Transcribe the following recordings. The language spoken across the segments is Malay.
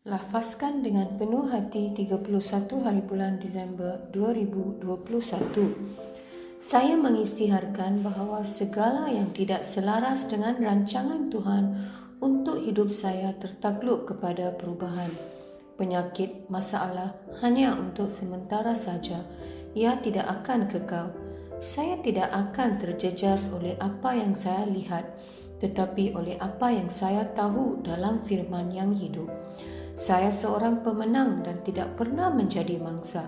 Lafazkan dengan penuh hati 31 hari bulan Disember 2021. Saya mengisytiharkan bahawa segala yang tidak selaras dengan rancangan Tuhan untuk hidup saya tertakluk kepada perubahan. Penyakit, masalah hanya untuk sementara saja. Ia tidak akan kekal. Saya tidak akan terjejas oleh apa yang saya lihat, tetapi oleh apa yang saya tahu dalam firman yang hidup. Saya seorang pemenang dan tidak pernah menjadi mangsa.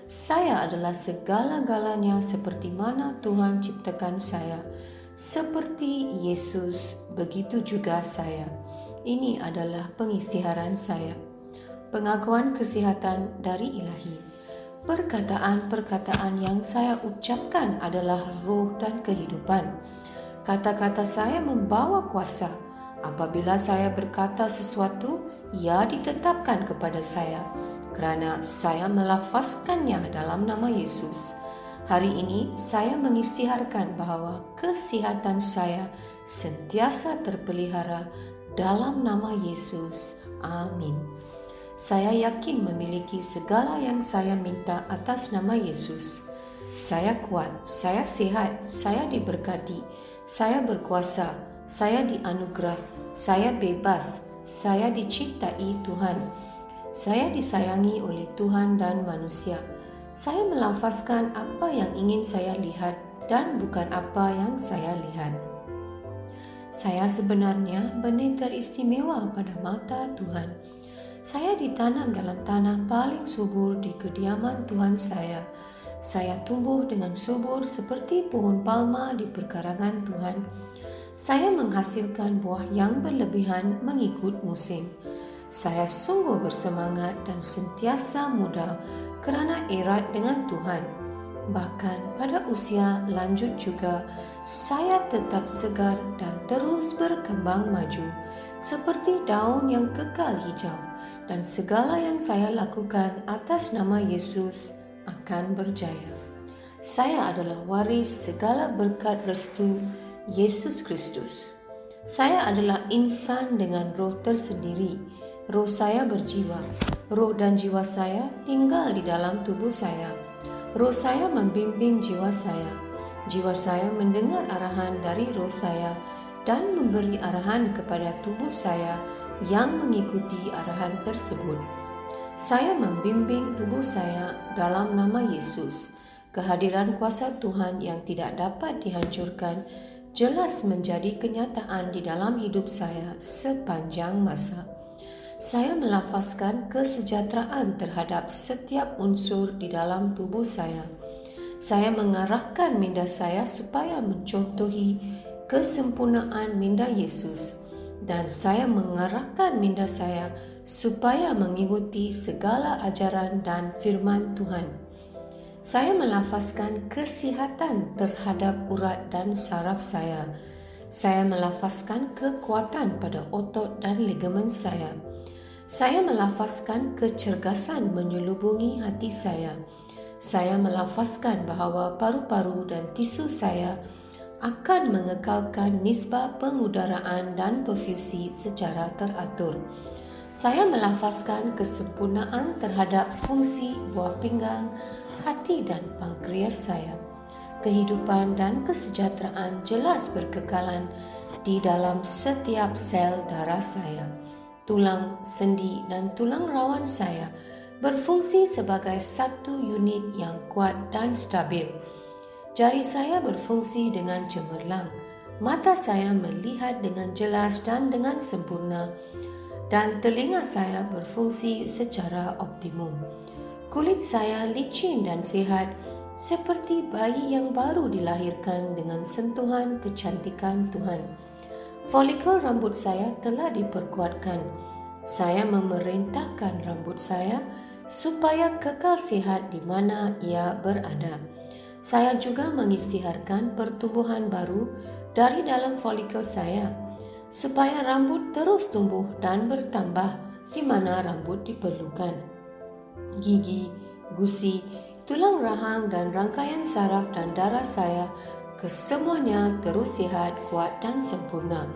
Saya adalah segala-galanya seperti mana Tuhan ciptakan saya. Seperti Yesus, begitu juga saya. Ini adalah pengisytiharan saya. Pengakuan kesihatan dari Ilahi. Perkataan-perkataan yang saya ucapkan adalah roh dan kehidupan. Kata-kata saya membawa kuasa. Apabila saya berkata sesuatu, ia ditetapkan kepada saya kerana saya melafazkannya dalam nama Yesus. Hari ini saya mengisytiharkan bahawa kesihatan saya sentiasa terpelihara dalam nama Yesus. Amin. Saya yakin memiliki segala yang saya minta atas nama Yesus. Saya kuat, saya sihat, saya diberkati, saya berkuasa, saya dianugerah, saya bebas, saya dicintai Tuhan. Saya disayangi oleh Tuhan dan manusia. Saya melafazkan apa yang ingin saya lihat dan bukan apa yang saya lihat. Saya sebenarnya benih teristimewa pada mata Tuhan. Saya ditanam dalam tanah paling subur di kediaman Tuhan saya. Saya tumbuh dengan subur seperti pohon palma di perkarangan Tuhan. Saya menghasilkan buah yang berlebihan mengikut musim. Saya sungguh bersemangat dan sentiasa muda kerana erat dengan Tuhan. Bahkan pada usia lanjut juga, saya tetap segar dan terus berkembang maju seperti daun yang kekal hijau, dan segala yang saya lakukan atas nama Yesus akan berjaya. Saya adalah waris segala berkat restu Yesus Kristus. Saya adalah insan dengan roh tersendiri. Roh saya berjiwa. Roh dan jiwa saya tinggal di dalam tubuh saya. Roh saya membimbing jiwa saya. Jiwa saya mendengar arahan dari roh saya dan memberi arahan kepada tubuh saya yang mengikuti arahan tersebut. Saya membimbing tubuh saya dalam nama Yesus. Kehadiran kuasa Tuhan yang tidak dapat dihancurkan jelas menjadi kenyataan di dalam hidup saya sepanjang masa. Saya melafazkan kesejahteraan terhadap setiap unsur di dalam tubuh saya. Saya mengarahkan minda saya supaya mencontohi kesempurnaan minda Yesus, dan saya mengarahkan minda saya supaya mengikuti segala ajaran dan firman Tuhan. Saya melafazkan kesihatan terhadap urat dan saraf saya. Saya melafazkan kekuatan pada otot dan ligamen saya. Saya melafazkan kecergasan menyelubungi hati saya. Saya melafazkan bahawa paru-paru dan tisu saya akan mengekalkan nisbah pengudaraan dan perfusi secara teratur. Saya melafazkan kesempurnaan terhadap fungsi buah pinggang, hati dan pankreas saya. Kehidupan dan kesejahteraan jelas berkekalan di dalam setiap sel darah saya. Tulang, sendi dan tulang rawan saya berfungsi sebagai satu unit yang kuat dan stabil. Jari saya berfungsi dengan cemerlang. Mata saya melihat dengan jelas dan dengan sempurna, dan telinga saya berfungsi secara optimum. Kulit saya licin dan sihat seperti bayi yang baru dilahirkan dengan sentuhan kecantikan Tuhan. Folikel rambut saya telah diperkuatkan. Saya memerintahkan rambut saya supaya kekal sihat di mana ia berada. Saya juga mengisytiharkan pertumbuhan baru dari dalam folikel saya, supaya rambut terus tumbuh dan bertambah di mana rambut diperlukan. Gigi, gusi, tulang rahang dan rangkaian saraf dan darah saya kesemuanya terus sihat, kuat dan sempurna.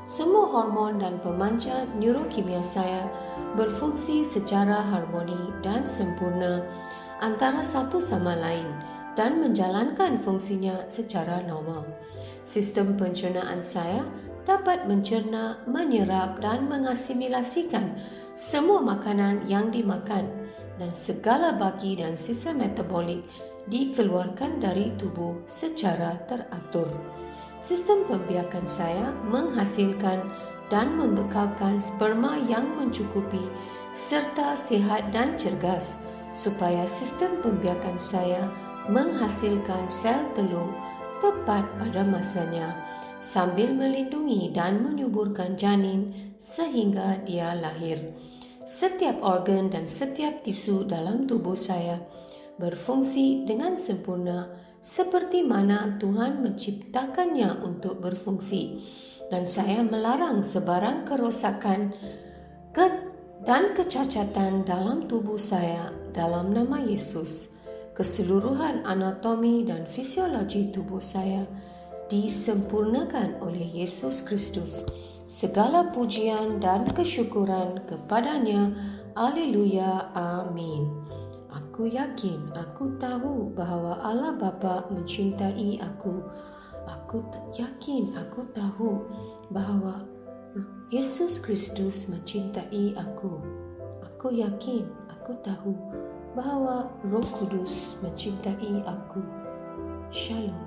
Semua hormon dan pemancar neurokimia saya berfungsi secara harmoni dan sempurna antara satu sama lain dan menjalankan fungsinya secara normal. Sistem pencernaan saya dapat mencerna, menyerap dan mengasimilasikan semua makanan yang dimakan dan segala baki dan sisa metabolik dikeluarkan dari tubuh secara teratur. Sistem pembiakan saya menghasilkan dan membekalkan sperma yang mencukupi serta sihat dan cergas supaya sistem pembiakan saya menghasilkan sel telur tepat pada masanya sambil melindungi dan menyuburkan janin sehingga dia lahir. Setiap organ dan setiap tisu dalam tubuh saya berfungsi dengan sempurna seperti mana Tuhan menciptakannya untuk berfungsi, dan saya melarang sebarang kerosakan dan kecacatan dalam tubuh saya dalam nama Yesus. Keseluruhan anatomi dan fisiologi tubuh saya disempurnakan oleh Yesus Kristus. Segala pujian dan kesyukuran kepadanya. Haleluya. Amin. Aku yakin, aku tahu bahawa Allah Bapa mencintai aku. Aku yakin, aku tahu bahawa Yesus Kristus mencintai aku. Aku yakin, aku tahu bahawa Roh Kudus mencintai aku. Shalom.